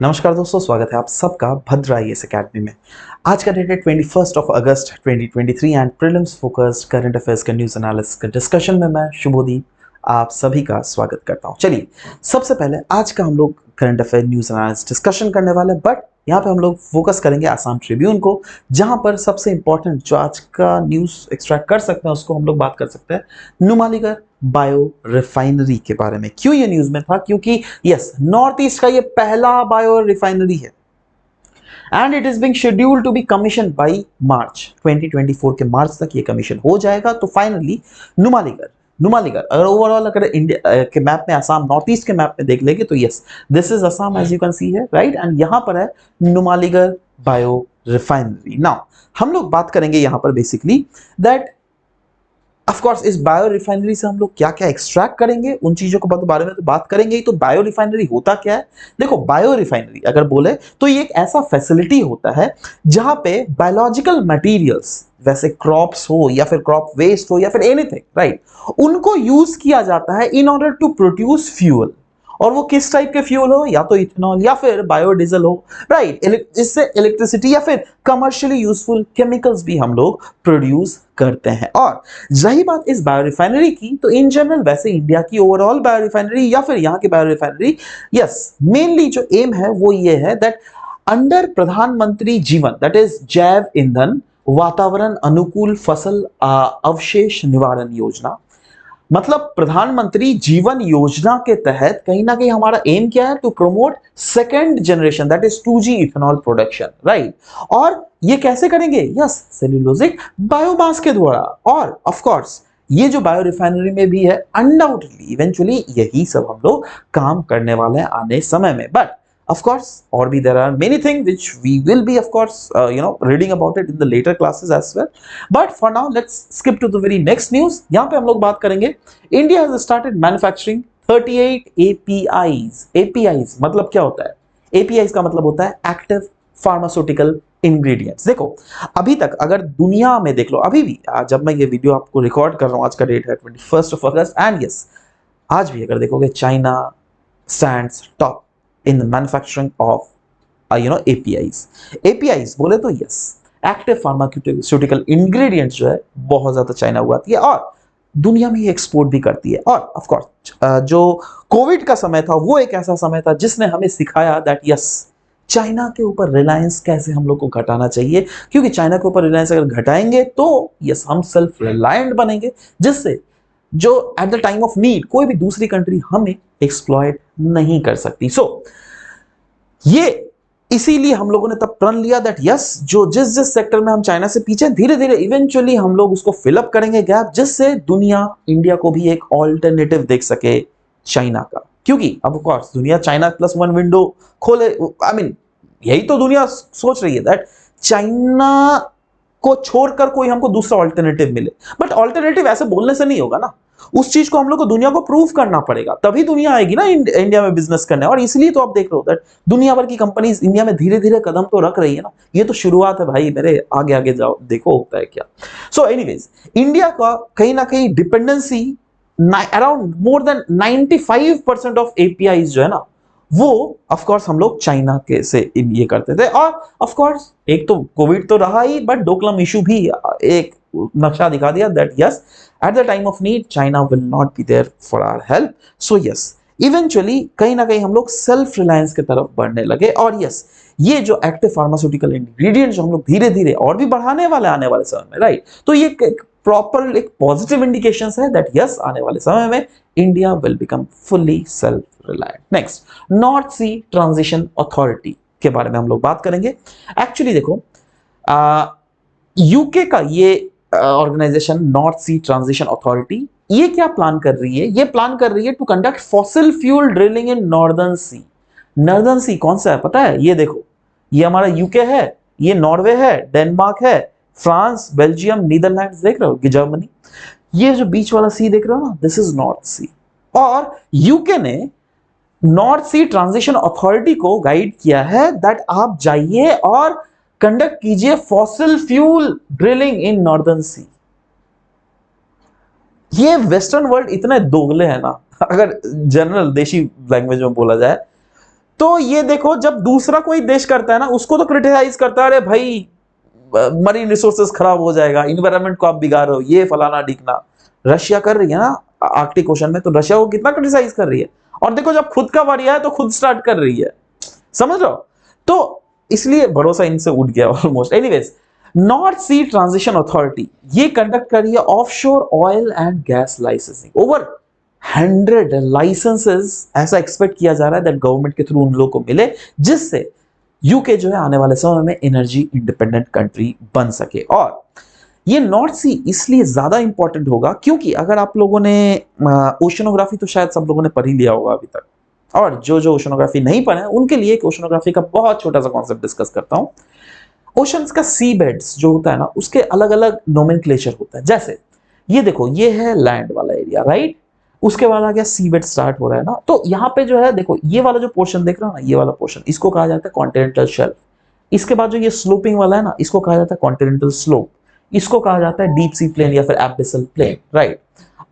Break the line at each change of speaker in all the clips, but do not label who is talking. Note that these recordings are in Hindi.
नमस्कार दोस्तों, स्वागत है आप सबका भद्र आईएएस एकेडमी में। आज का डेट है 21 अगस्त 2023 and prelims focused current affairs का न्यूज एनालिसिस का डिस्कशन में मैं शुभोदीप आप सभी का स्वागत करता हूं। चलिए, सबसे पहले आज का हम लोग current affair news analysis discussion करने वाले, बट यहाँ पे हम लोग फोकस करेंगे आसाम ट्रिब्यून को, जहां पर सबसे इंपॉर्टेंट जो आज का न्यूज एक्सट्रैक्ट कर सकते हैं उसको हम लोग बात कर सकते हैं नुमालीगढ़ बायो रिफाइनरी के बारे में। क्यों ये न्यूज में था? क्योंकि यस, नॉर्थ ईस्ट का ये पहला बायो रिफाइनरी है and it is being scheduled to be commission by March 2024 के मार्च तक ये कमीशन हो जाएगा। तो फाइनली नुमालीगढ़ नुमालीगढ़ अगर ओवरऑल अगर इंडिया के मैप में आसाम नॉर्थ ईस्ट के मैप में देख लेंगे तो yes, this is Assam as you can see है, राइट। एंड यहां पर है नुमालीगढ़ बायो रिफाइनरी। नाउ हम लोग बात करेंगे यहां पर बेसिकली दैट ऑफ कोर्स इस बायो रिफाइनरी से हम लोग क्या क्या एक्सट्रैक्ट करेंगे, उन चीजों के बारे में तो बात करेंगे ही। तो बायो रिफाइनरी होता क्या है? देखो, बायो रिफाइनरी अगर बोले तो ये एक ऐसा फैसिलिटी होता है जहां पे बायोलॉजिकल मटेरियल्स, वैसे क्रॉप्स हो या फिर क्रॉप वेस्ट हो या फिर एनीथिंग, राइट, उनको यूज किया जाता है in order to produce fuel. और वो किस टाइप के फ्यूल हो, या तो इथेनॉल या फिर बायोडीजल हो, राइट। इससे इलेक्ट्रिसिटी या फिर कमर्शियली यूजफुल केमिकल्स भी हम लोग प्रोड्यूस करते हैं। और रही बात इस बायो रिफाइनरी की, तो इन जनरल वैसे इंडिया की ओवरऑल बायो रिफाइनरी या फिर यहाँ की बायो रिफाइनरी, यस, मेनली जो एम है वो ये है दैट अंडर प्रधानमंत्री जीवन, दैट इज जैव ईंधन वातावरण अनुकूल फसल अवशेष निवारण योजना, मतलब प्रधानमंत्री जीवन योजना के तहत कहीं ना कहीं हमारा एम क्या है? To promote second generation, that is 2G ethanol production, right. और ये कैसे करेंगे? यस, सेल्यूलोजिक बायोमास के द्वारा। और ऑफ कोर्स ये जो बायो रिफाइनरी में भी है, अनडाउटेडली इवेंचुअली यही सब हम लोग काम करने वाले हैं आने समय में। But of course, or be there are many things which we will be of course reading about it in the later classes as well. But for now let's skip to the very next news. यहाँ पे हम लोग बात करेंगे India has started manufacturing 38 APIs. APIs मतलब क्या होता है? APIs का मतलब होता है एक्टिव फार्मास्यूटिकल इंग्रेडिएंट्स। देखो, अभी तक अगर दुनिया में देख लो, अभी भी जब मैं ये वीडियो आपको रिकॉर्ड कर रहा हूँ, आज का डेट है 21 अगस्त, एंड यस, आज भी अगर देखोगे China stands top in the manufacturing of APIs। APIs बोले तो यस, एक्टिव फार्मास्यूटिकल इंग्रेडिएंट्स जो है बहुत ज्यादा चाइना उगाती है और दुनिया में एक्सपोर्ट भी करती है। और ऑफ कोर्स जो कोविड का समय था वो एक ऐसा समय था जिसने हमें सिखाया दैट यस, चाइना के ऊपर रिलायंस कैसे हम लोग को घटाना चाहिए, क्योंकि चाइना के ऊपर रिलायंस अगर घटाएंगे तो यस, हम सेल्फ रिलायंट बनेंगे, जिससे जो at the time of need कोई भी दूसरी कंट्री हमें एक्सप्लॉइट नहीं कर सकती। सो ये इसीलिए हम लोगों ने तब प्रण लिया दैट यस, जो जिस जिस सेक्टर में हम चाइना से पीछे, धीरे धीरे इवेंचुअली हम लोग उसको फिलअप करेंगे गैप, जिससे दुनिया इंडिया को भी एक ऑल्टरनेटिव देख सके चाइना का। क्योंकि ऑफ कोर्स दुनिया चाइना +1 विंडो खोले, आई मीन यही तो दुनिया सोच रही है दैट चाइना को छोड़कर कोई हमको दूसरा ऑल्टरनेटिव मिले। बट ऑल्टरनेटिव ऐसे बोलने से नहीं होगा ना, उस चीज को हम लोग को दुनिया को प्रूव करना पड़ेगा, तभी दुनिया आएगी ना इंडिया में बिजनेस करने। और इसलिए तो आप देख रहे हो दैट दुनिया भर की कंपनीज इंडिया में धीरे धीरे कदम तो रख रही है ना। ये तो शुरुआत है भाई मेरे, आगे आगे जाओ, देखो होता है क्या। सो एनीवेज, इंडिया का कहीं ना कहीं dependency around more than 95% of APIs जो है ना, वो ऑफ कोर्स हम लोग चाइना के से ये करते थे। और ऑफ कोर्स एक तो कोविड तो रहा ही, बट डोकलाम इशू भी एक नक्शा दिखा दिया that yes, at the time of need China will not be there for our help. So yes, eventually कहीं ना कहीं हम लोग सेल्फ रिलायंस की तरफ बढ़ने लगे। और यस, ये जो एक्टिव फार्मास्यूटिकल इंग्रेडिएंट जो हम लोग धीरे धीरे और भी बढ़ाने वाले आने वाले समय में, राइट, तो ये प्रॉपर एक पॉजिटिव इंडिकेशन है दैट यस, आने वाले समय में India will become fully self reliant. Next, North Sea Transition Authority के बारे में हम लोग बात करेंगे। एक्चुअली देखो, यूके का ये organisation north Sea Transition Authority, ये क्या प्लान कर रही है? ये प्लान कर रही है to conduct fossil fuel drilling in northern sea. Northern sea कौन सा है पता है? ये देखो, ये हमारा यूके है, ये नॉर्वे है, डेनमार्क है, फ्रांस, बेल्जियम, नीदरलैंड्स, देख रहे हो, जर्मनी, ये जो बीच वाला सी देख रहे हो ना, दिस इज नॉर्थ सी। और यूके ने नॉर्थ सी ट्रांजिशन अथॉरिटी को गाइड किया है दैट आप जाइए और कंडक्ट कीजिए fossil fuel drilling in northern sea. ये वेस्टर्न वर्ल्ड इतने दोगले हैं ना, अगर जनरल देशी लैंग्वेज में बोला जाए, तो ये देखो, जब दूसरा कोई देश करता है ना, उसको तो क्रिटिसाइज करता है, अरे भाई मरीन रिसोर्सेज खराब हो जाएगा, इन्वायरमेंट को आप बिगाड़ रहे हो, ये फलाना ढिकना। रशिया कर रही है ना आर्कटिक ओशन में, तो रशिया को कितना क्रिटिसाइज कर रही है। और देखो जब खुद का बारी आया तो खुद स्टार्ट कर रही है, समझ रहे हो। तो इसलिए भरोसा इनसे उठ गया almost. Anyways, North Sea Transition Authority ये कंडक्ट कर रही है offshore oil and gas licensing. Over 100 licences ऐसा एक्सपेक्ट किया जा रहा है दैट गवर्नमेंट के थ्रू उन लोगों को मिले, जिससे यूके जो है आने वाले समय में एनर्जी इंडिपेंडेंट कंट्री बन सके। और ये नॉर्थ सी इसलिए ज्यादा इंपॉर्टेंट होगा क्योंकि अगर आप लोगों ने ओशनोग्राफी तो शायद सब लोगों ने पढ़ ही लिया होगा अभी तक, और जो जो ओशनोग्राफी नहीं पढ़े हैं उनके लिए एक ओशनोग्राफी का बहुत छोटा सा कॉन्सेप्ट डिस्कस करता हूं। ओशंस का सी बेड्स जो होता है ना, उसके अलग अलग नोमेनक्लेचर होता है। जैसे ये देखो, ये है लैंड वाला एरिया, राइट। उसके बाद आ गया सी बेड स्टार्ट हो रहा है ना, तो यहाँ पे जो है देखो, ये वाला जो पोर्शन देख रहा हो ना, ये वाला पोर्शन, इसको कहा जाता है कॉन्टिनेंटल शेल्फ। इसके बाद जो ये स्लोपिंग वाला है ना, इसको कहा जाता है कॉन्टिनेंटल स्लोप। इसको कहा जाता है डीप सी प्लेन या फिर एबिसल प्लेन, राइट।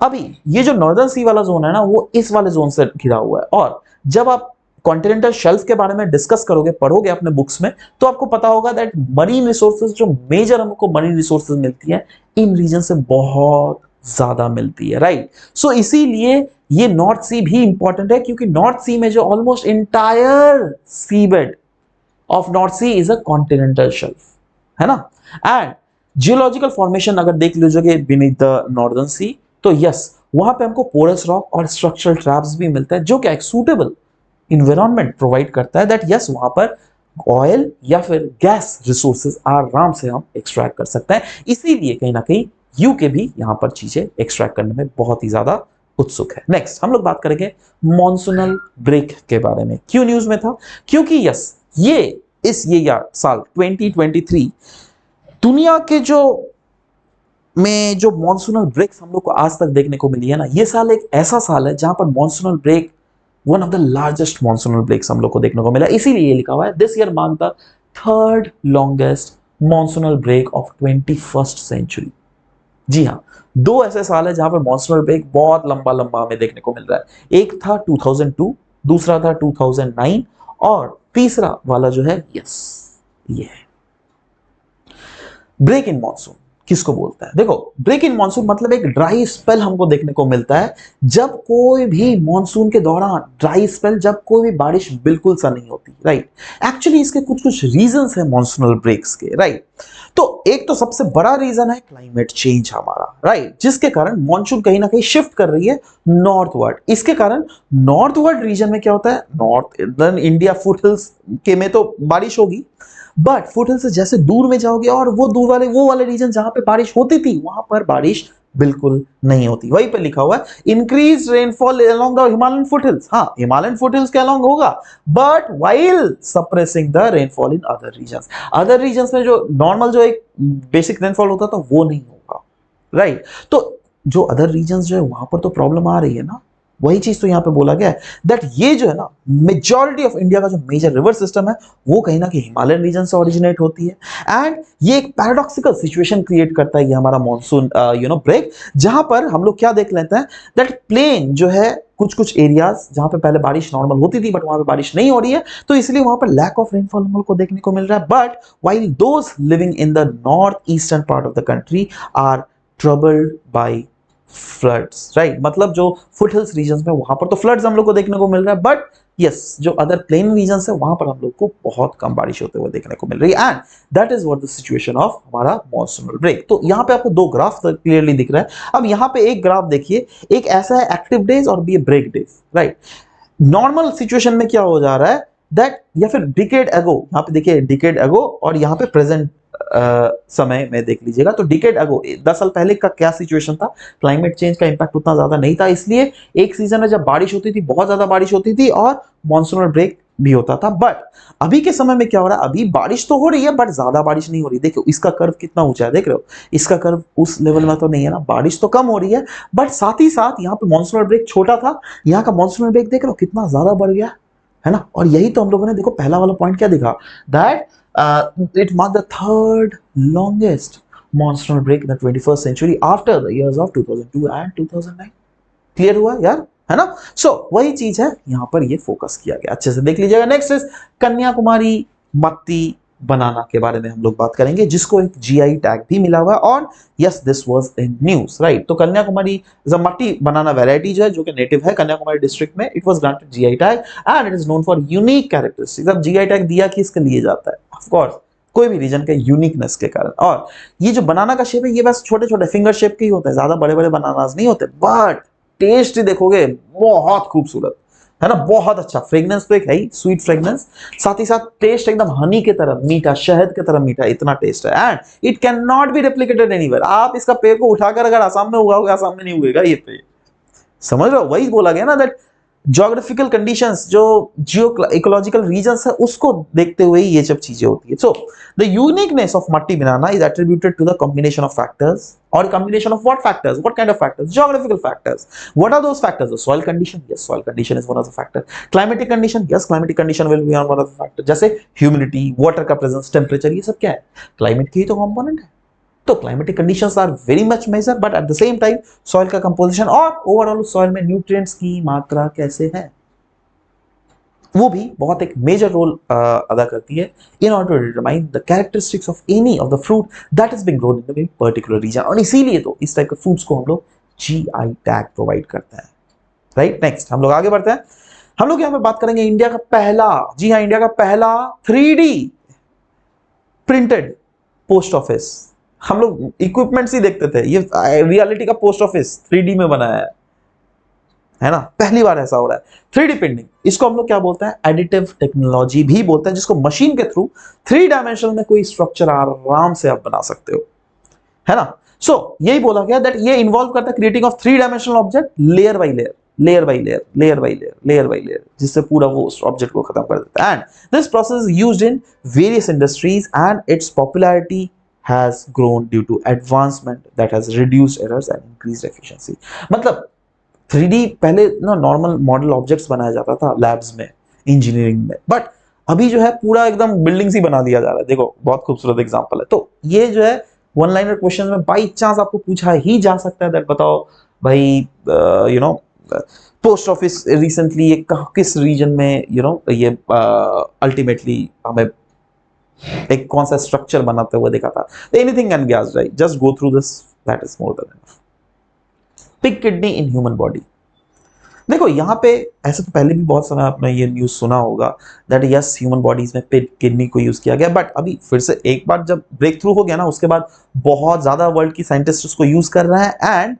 अभी ये जो नॉर्दर्न सी वाला जोन है ना, वो इस वाले जोन से घिरा हुआ है। और जब आप कॉन्टिनेंटल शेल्फ के बारे में डिस्कस करोगे, पढ़ोगे अपने बुक्स में, तो आपको पता होगा दैट मरीन रिसोर्सेज जो मेजर हमको मरीन रिसोर्सेज मिलती है, इन रीजन से बहुत ज्यादा मिलती है, राइट। सो इसीलिए ये नॉर्थ सी भी इंपॉर्टेंट है, क्योंकि नॉर्थ सी में जो almost entire sea bed of North Sea is a continental shelf, है ना। एंड जियोलॉजिकल फॉर्मेशन अगर देख लीजिए बीनीथ द नॉर्दर्न सी, तो यस, वहां पे हमको पोरस रॉक और स्ट्रक्चरल ट्रैप्स भी मिलता है, जो कि एक सूटेबल इन्वायरमेंट प्रोवाइड करता है दैट यस, वहां पर ऑयल या फिर गैस रिसोर्सेज आराम से हम एक्सट्रैक्ट कर सकते हैं। इसीलिए कहीं ना कहीं यूके भी यहां पर चीजें एक्सट्रैक्ट करने में बहुत ही ज्यादा उत्सुक है। नेक्स्ट हम लोग बात करेंगे मॉनसूनल ब्रेक के बारे में। क्यों न्यूज में था? क्योंकि यस, ये यार साल 2023 दुनिया के जो मॉनसूनल ब्रेक्स हम लोग को आज तक देखने को मिली है ना, ये साल एक ऐसा साल है जहां पर monsoonal break one of the largest monsoonal breaks हम लोग को देखने को मिला। इसीलिए ये लिखा हुआ है this year mark the third longest monsoonal break of 21st century. जी हाँ, दो ऐसे साल है जहां पर मॉनसूनल ब्रेक बहुत लंबा लंबा हमें देखने को मिल रहा है। एक था 2002, दूसरा था 2009, और तीसरा वाला जो है यस, ये है। ब्रेक इन मानसून किसको बोलता है? देखो, ब्रेक इन मानसून मतलब एक ड्राई स्पेल हमको देखने को मिलता है जब कोई भी मानसून के दौरान ड्राई स्पेल, जब कोई भी बारिश बिल्कुल सा नहीं होती, राइट। एक्चुअली इसके कुछ कुछ रीजंस है मॉनसूनल ब्रेक्स के, राइट। तो एक तो सबसे बड़ा रीजन है क्लाइमेट चेंज हमारा, राइट, जिसके कारण मानसून कहीं ना कहीं शिफ्ट कर रही है नॉर्थवर्ड। इसके कारण नॉर्थवर्ड रीजन में क्या होता है, नॉर्थ ईस्टर्न इंडिया फुटहिल्स के में तो बारिश होगी, बट फुटहिल से जैसे दूर में जाओगे और वो वाले रीजन जहां पे बारिश होती थी, वहां पर बारिश बिल्कुल नहीं होती। वहीं पे लिखा हुआ है increase rainfall along the Himalayan foothills. हाँ, हिमालयन फुटहिल्स के अलोंग होगा, but while suppressing the rainfall in other regions. Other regions में जो नॉर्मल जो एक बेसिक रेनफॉल होता था वो नहीं होगा, राइट। तो जो अदर रीजन्स जो है वहां पर तो प्रॉब्लम आ रही है ना। वही चीज तो यहां पे बोला गया है दैट ये जो है ना, मेजॉरिटी ऑफ इंडिया का जो मेजर रिवर सिस्टम है वो कहीं ना कहीं हिमालयन रीजन से ओरिजिनेट होती है। एंड ये एक पैराडॉक्सिकल सिचुएशन क्रिएट करता है ये हमारा मॉनसून ब्रेक, जहां पर हम लोग क्या देख लेते हैं दैट प्लेन जो है, कुछ कुछ एरियाज जहां पे पहले बारिश नॉर्मल होती थी बट वहां पे बारिश नहीं हो रही है, तो इसलिए वहां पर लैक ऑफ रेनफॉल हम लोग को देखने को मिल रहा है। But while those living in the north eastern part of the country are troubled by floods, right. मतलब जो फुटहिल्स रीजन्स में वहां पर तो फ्लड्स हम लोग को देखने को मिल रहा है, बट यस, जो अदर प्लेन रीजन्स है वहां पर हम लोग को बहुत कम बारिश होते हुए देखने को मिल रही है। And that is what the situation of हमारा मॉनसूनल ब्रेक। तो यहाँ पे आपको दो ग्राफ क्लियरली दिख रहा है। अब यहाँ पे एक ग्राफ देखिए, एक ऐसा है एक्टिव डेज और B break days, right. Normal situation में क्या हो जा रहा है दैट, या फिर डिकेड अगो, यहाँ पे देखिए डिकेड अगो, और यहाँ पे प्रेजेंट समय में देख लीजिएगा तो डिकेड अगो 10 साल पहले का क्या सिचुएशन था। क्लाइमेट चेंज का इंपैक्ट उतना ज्यादा नहीं था, इसलिए एक सीजन में जब बारिश होती थी, बहुत ज्यादा बारिश होती थी और मॉनसूनल ब्रेक भी होता था। बट अभी के समय में क्या हो रहा है, अभी बारिश तो हो रही है बट ज्यादा बारिश नहीं हो रही। देखो इसका कर्व कितना ऊंचा है, देख रहे हो, इसका कर्व उस लेवल में तो नहीं है ना, बारिश तो कम हो रही है बट साथ ही साथ यहाँ पे मॉनसूनल ब्रेक छोटा था, यहाँ का मॉनसूनल ब्रेक देख रहे हो कितना ज्यादा बढ़ गया है ना। और यही तो हम लोगों ने देखो पहला वाला पॉइंट क्या दिखा that it marked the third longest monsoonal break in the 21st century after the years of 2002 and 2009. Clear हुआ यार? है ना। वही चीज है यहां पर ये फोकस किया गया, अच्छे से देख लीजिएगा। नेक्स्ट इज कन्याकुमारी मट्टी बनाना के बारे में हम लोग बात करेंगे, जिसको एक जीआई टैग भी मिला हुआ है। और yes, this was in news, right. तो कन्याकुमारी मट्टी बनाना वेराइटी जो कि नेटिव है कन्याकुमारी डिस्ट्रिक्ट में, it was granted GI tag and it is known for unique characteristics. अब जीआई टैग दिया किसके लिए जाता है, ऑफ कोर्स कोई भी रीजन के यूनिकनेस के कारण। और ये जो बनाना का शेप है, ये बस छोटे छोटे फिंगर शेप के ही होते हैं, ज्यादा बड़े बड़े बनानास नहीं होते, बट टेस्ट देखोगे बहुत खूबसूरत, है ना। बहुत अच्छा फ्रेग्रेंस तो एक है ही, स्वीट फ्रेग्रेंस, साथ ही साथ टेस्ट एकदम हनी की तरह मीठा, शहद की तरह मीठा, इतना टेस्ट है। And it can not be replicated anywhere. आप इसका पेड़ को उठाकर अगर आसाम में उगाओगे, आसाम में नहीं उगेगा ये पेड़, समझ रहे हो। वही बोला गया ना दैट ज्योग्राफिकल कंडीशंस, जो जियो इकोलॉजिकल रीजंस है, उसको देखते हुए ये सब चीजें होती है। So the uniqueness of Matti banana is attributed to the combination of factors, और combination of what factors, what kind of factors, geographical factors. What are those factors? The soil condition, yes soil condition is one of the factor. Climatic condition, yes climatic condition will be one of the factor, जैसे ह्यूमिडिटी, वाटर का प्रेजेंस, टेम्परेचर, ये सब क्या है, क्लाइमेट के ही तो कंपोनेंट है। तो climatic conditions are very much major, but at the same time soil का कंपोजिशन और ओवरऑल सॉइल में न्यूट्रिएंट्स की मात्रा कैसे है, वो भी बहुत एक मेजर रोल अदा करती है in order to determine the characteristics of any of the fruit that is being grown in the particular region. और इसीलिए तो इस टाइप के फ्रूट्स को हम लोग जीआई टैग प्रोवाइड करते हैं, राइट। नेक्स्ट हम लोग आगे बढ़ते हैं। हम लोग यहाँ पे बात करेंगे इंडिया का पहला, जी हाँ, इंडिया का पहला 3D प्रिंटेड पोस्ट ऑफिस। हम लोग इक्विपमेंट्स ही देखते थे, ये रियलिटी का पोस्ट ऑफिस 3D में बनाया है ना, पहली बार ऐसा हो रहा है। 3D प्रिंटिंग, इसको हम लोग क्या बोलते हैं, एडिटिव टेक्नोलॉजी भी बोलते हैं, जिसको मशीन के थ्रू 3 डायमेंशन में कोई स्ट्रक्चर आराम से आप बना सकते हो, है ना। यही बोला गया दैट ये इन्वॉल्व करता है creating of 3 dimensional object layer by layer, layer by layer, layer by layer, layer by layer, जिससे पूरा वो ऑब्जेक्ट को खत्म कर देता है। And this process is used in various industries and it's popularity has grown due to advancement that has reduced errors and increased efficiency। मतलब 3D पहले ना नॉर्मल मॉडल ऑब्जेक्ट्स बनाया जाता था लैब्स में, इंजीनियरिंग में, बट अभी जो है पूरा एकदम बिल्डिंग्स ही बना दिया जा रहा है। देखो बहुत खूबसूरत एग्जांपल है। तो ये जो है वन लाइनर क्वेश्चन में बाई चांस आपको पूछा ही जा सकता है दैट बताओ भाई you know post office recently ये किस रीजन में ये अल्टीमेटली हमें एक कौन सा स्ट्रक्चर बनाते हुए देखा था। Anything can be asked, right, just go through this, that is more than enough. Pig kidney in human body. देखो यहाँ पे ऐसे तो पहले भी बहुत समय आपने ये न्यूज सुना होगा दैट यस ह्यूमन बॉडीज में पिग किडनी को यूज किया गया, बट अभी फिर से एक बार जब ब्रेक थ्रू हो गया ना, उसके बाद बहुत ज्यादा वर्ल्ड की साइंटिस्ट उसको यूज कर रहे हैं and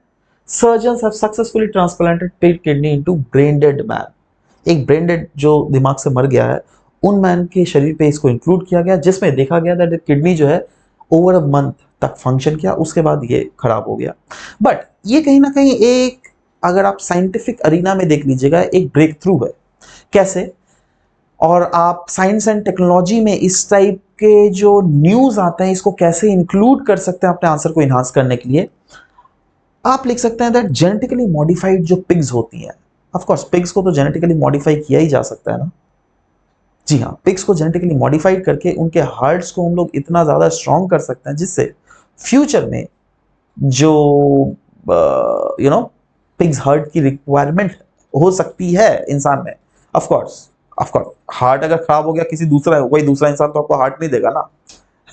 surgeons have successfully transplanted pig kidney into brain dead man. एक ब्रेन डेड जो दिमाग से मर गया है, उन मैन के शरीर पे इसको इंक्लूड किया गया, जिसमें देखा गया दैट किडनी जो है ओवर अ मंथ तक फंक्शन किया, उसके बाद ये खराब हो गया। बट ये कहीं ना कहीं एक, अगर आप साइंटिफिक अरीना में देख लीजिएगा, एक ब्रेक थ्रू है। कैसे? और आप साइंस एंड टेक्नोलॉजी में इस टाइप के जो न्यूज आते हैं, इसको कैसे इंक्लूड कर सकते हैं अपने आंसर को इनहांस करने के लिए। आप लिख सकते हैं दैट जेनेटिकली मॉडिफाइड जो पिग्स होती हैं, ऑफ कोर्स पिग्स को तो जेनेटिकली मॉडिफाई किया ही जा सकता है ना। जी हाँ, पिग्स को जेनेटिकली मॉडिफाइड करके उनके हार्ट्स को हम लोग इतना ज्यादा स्ट्रॉन्ग कर सकते हैं, जिससे फ्यूचर में जो पिग्स हार्ट की रिक्वायरमेंट हो सकती है इंसान में। ऑफ कोर्स हार्ट अगर खराब हो गया किसी दूसरा, कोई दूसरा इंसान तो आपको हार्ट नहीं देगा ना,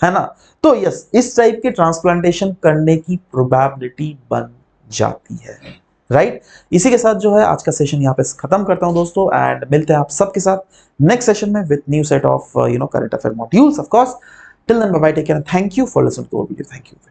है ना। तो यस, इस टाइप के ट्रांसप्लांटेशन करने की प्रोबेबिलिटी बन जाती है, राइट। इसी के साथ जो है आज का सेशन यहाँ पे खत्म करता हूँ दोस्तों, एंड मिलते हैं आप सबके साथ नेक्स्ट सेशन में with new set of current affair modules. Of course till then bye bye, take care, thank you for listening to our video, thank you.